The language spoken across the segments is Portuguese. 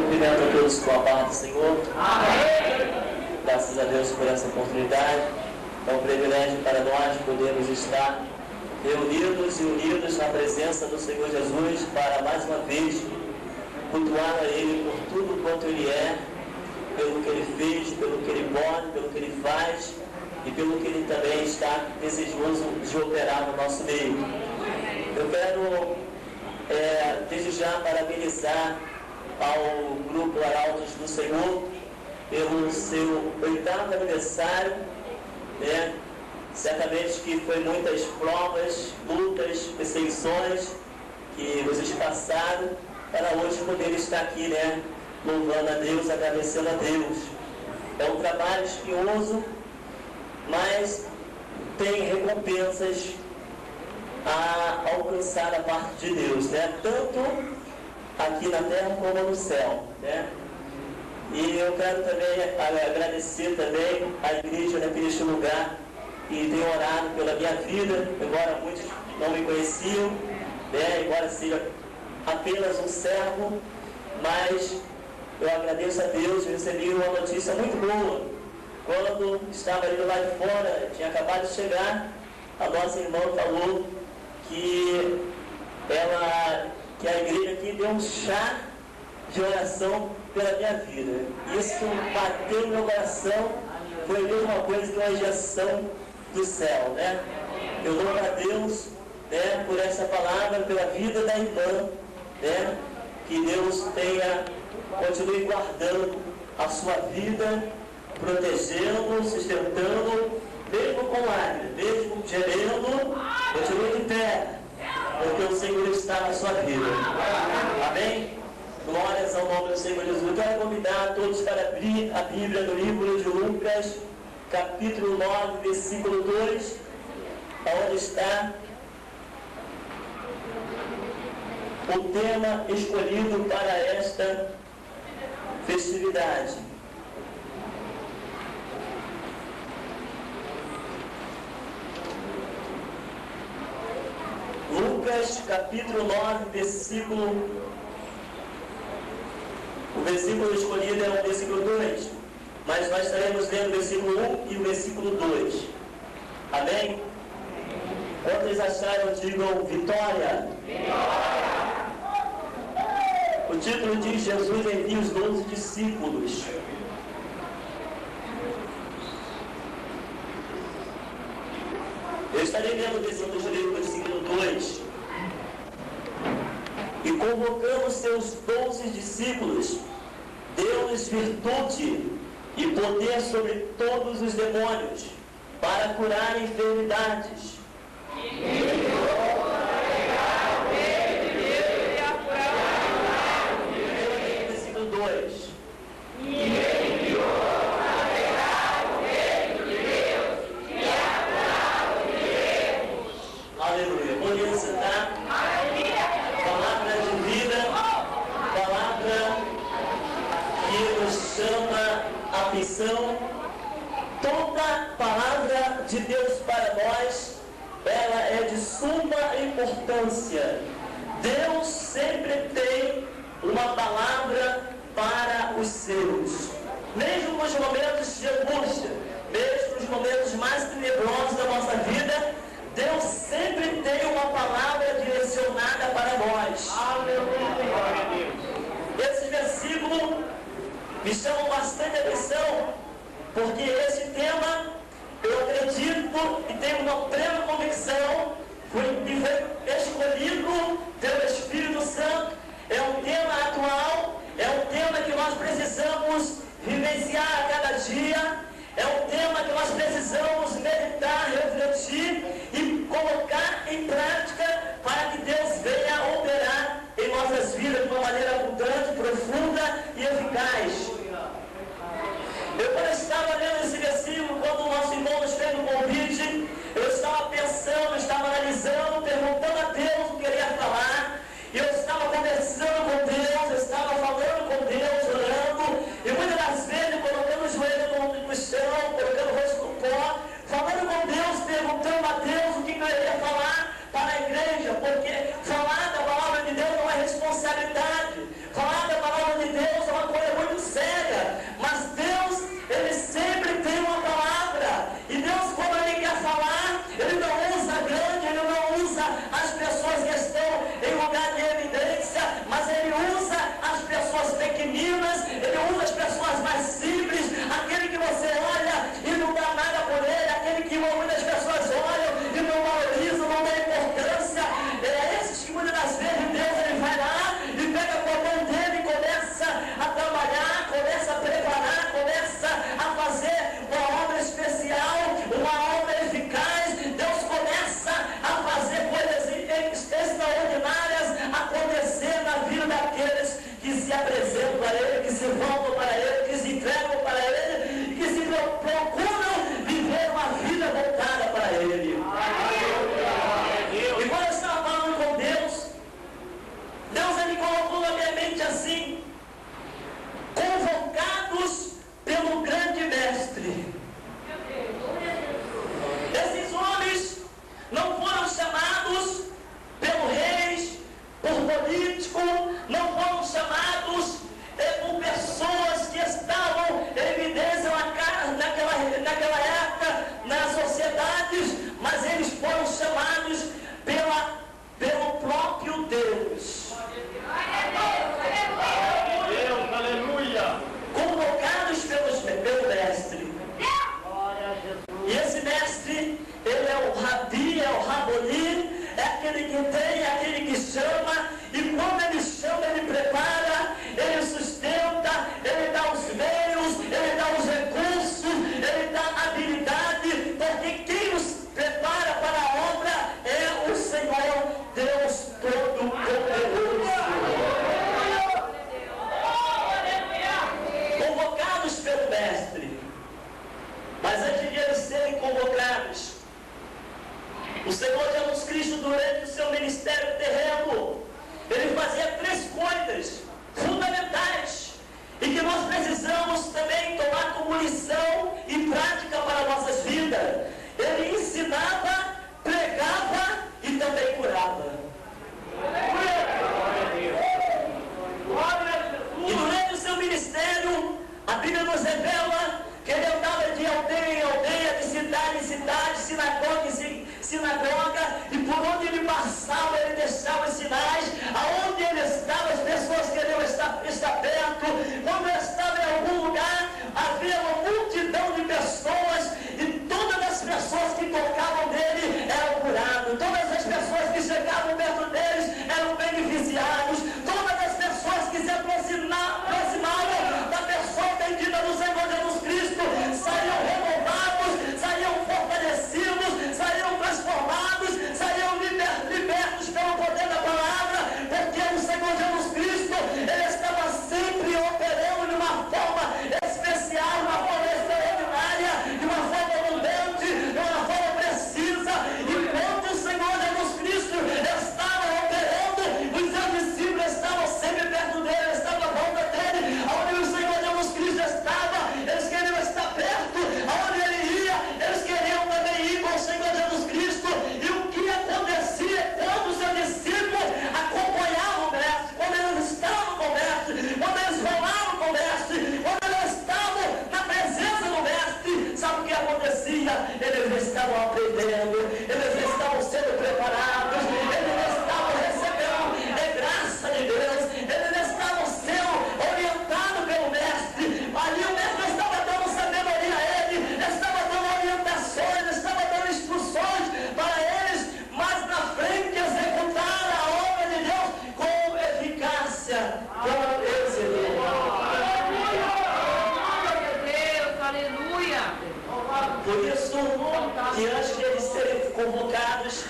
Cumprimento a todos com a paz do Senhor. Amém. Graças a Deus por essa oportunidade. É um privilégio para nós podermos estar reunidos e unidos na presença do Senhor Jesus para mais uma vez cultuar a Ele por tudo quanto Ele é, pelo que Ele fez, pelo que Ele pode, pelo que Ele faz e pelo que Ele também está desejoso de operar no nosso meio. Eu quero desde já parabenizar ao Grupo Arautos do Senhor pelo seu 8º aniversário, né? Certamente que foi muitas provas, lutas, perseguições que vocês passaram para hoje poder estar aqui, né? Louvando a Deus, agradecendo a Deus. É um trabalho espinhoso, mas tem recompensas a alcançar da parte de Deus, né? Tanto aqui na terra como no céu, né? E eu quero também agradecer também a igreja naquele lugar que tem orado pela minha vida, embora muitos não me conheciam, né? Embora seja apenas um servo, mas eu agradeço a Deus. Eu recebi uma notícia muito boa. Quando estava ali lá de fora, tinha acabado de chegar, a nossa irmã falou que a igreja aqui deu um chá de oração pela minha vida. Isso bateu no meu coração, foi a mesma coisa que uma injeção do céu, né? Eu louvo a Deus, né, por essa palavra, pela vida da irmã, né? Que Deus continue guardando a sua vida, protegendo, sustentando, mesmo com lágrimas, mesmo gemendo, continue de pé, porque o Senhor está na sua vida. Amém? Glórias ao nome do Senhor Jesus. Eu quero convidar a todos para abrir a Bíblia no livro de Lucas, capítulo 9, versículo 2, onde está o tema escolhido para esta festividade. Lucas, capítulo 9, o versículo escolhido é o versículo 2, mas nós estaremos lendo o versículo 1 e o versículo 2. Amém? Quantos acharam, digam vitória. Vitória! O título diz: Jesus envia os 12 discípulos. Eu estarei lendo o versículo 2. E convocando seus 12 discípulos, deu-lhes virtude e poder sobre todos os demônios, para curar enfermidades. Versículo 2. Aleluia. Podia citar palavra de vida, palavra Atenção, toda palavra de Deus para nós, ela é de suma importância. Deus sempre tem uma palavra para os seus. Mesmo nos momentos de angústia, mesmo nos momentos mais tenebrosos da nossa vida, Deus sempre tem uma palavra direcionada para nós. Esse versículo me chama bastante atenção, porque esse tema, eu acredito e tenho uma plena convicção, foi escolhido pelo Espírito Santo, é um tema atual, é um tema que nós precisamos vivenciar a cada dia, é um tema que nós precisamos meditar, refletir e colocar em prática para que Deus venha operar em nossas vidas de uma maneira abundante, profunda e eficaz. Eu, quando estava lendo esse versículo, quando o nosso irmão nos fez o convite, eu estava pensando, estava analisando, perguntando a Deus o que ele ia falar, e eu estava conversando com Deus, eu estava falando com Deus, orando, e muitas das vezes colocando o joelho no chão, colocando o rosto no pó, falando com Deus, perguntando a Deus o que eu iria falar para a igreja, porque falar da palavra de Deus é uma responsabilidade, falar da palavra de Deus é uma coisa muito séria, mas Deus, Ele sempre tem uma palavra, e Deus, quando Ele quer falar, Ele não usa grande, Ele não usa as pessoas que estão em lugar de evidência, mas Ele usa as pessoas pequeninas, Ele usa as pessoas mais simples, aquele que você olha e não dá nada por ele, aquele que muitas pessoas olham e não valorizam, não dá importância, é esses que muitas das vezes Deus, Ele vai lá e pega com a mão dele e começa a trabalhar, começa a preparar, começa a fazer uma obra especial, uma obra eficaz. Deus começa a fazer coisas extraordinárias acontecer na vida daqueles que se apresentam a Ele, que se voltam para Ele, que se entregam para Ele, que se procuram viver uma vida voltada para Ele. E quando eu estava falando com Deus, Ele colocou na minha mente assim: convocados pelo grande mestre. Esses homens não foram chamados pelo reis, por político, não foram chamados por pessoas que estavam em evidência naquela época, nas sociedades, mas eles foram chamados pelo próprio Deus. Deus, aleluia! Convocados pelo mestre. E esse mestre, ele é o Rabi, é o Raboni, é aquele que tem, é aquele que chama, e quando ele chama, ele prepara, ele sustenta, ele dá os meios, ele dá os recursos, ele dá habilidade, porque quem nos prepara para a obra é o Senhor Deus Todo-Poderoso. Convocados pelo mestre. Mas antes de eles serem convocados, o Senhor Jesus Cristo, durante o seu ministério terreno, Ele fazia 3 coisas fundamentais e que nós precisamos também tomar como lição e prática para nossas vidas. Ele ensinava, pregava e também curava. E durante o seu ministério, a Bíblia nos revela que ele andava de aldeia em aldeia, de cidade em cidade, sinagoga em sinagoga, e por onde ele passava, ele deixava os sinais. Aonde ele estava, as pessoas queriam estar perto. Quando ele estava em algum lugar, havia uma multidão convocados,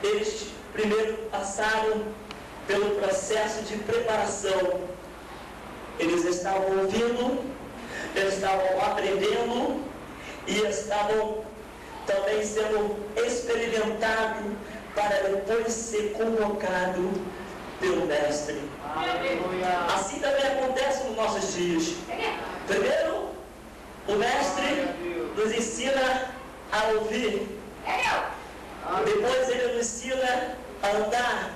eles primeiro passaram pelo processo de preparação. Eles estavam ouvindo, eles estavam aprendendo e estavam também sendo experimentados para depois ser convocado pelo Mestre. Assim também acontece nos nossos dias. Primeiro, o Mestre nos ensina a ouvir. Depois ele nos ensina a andar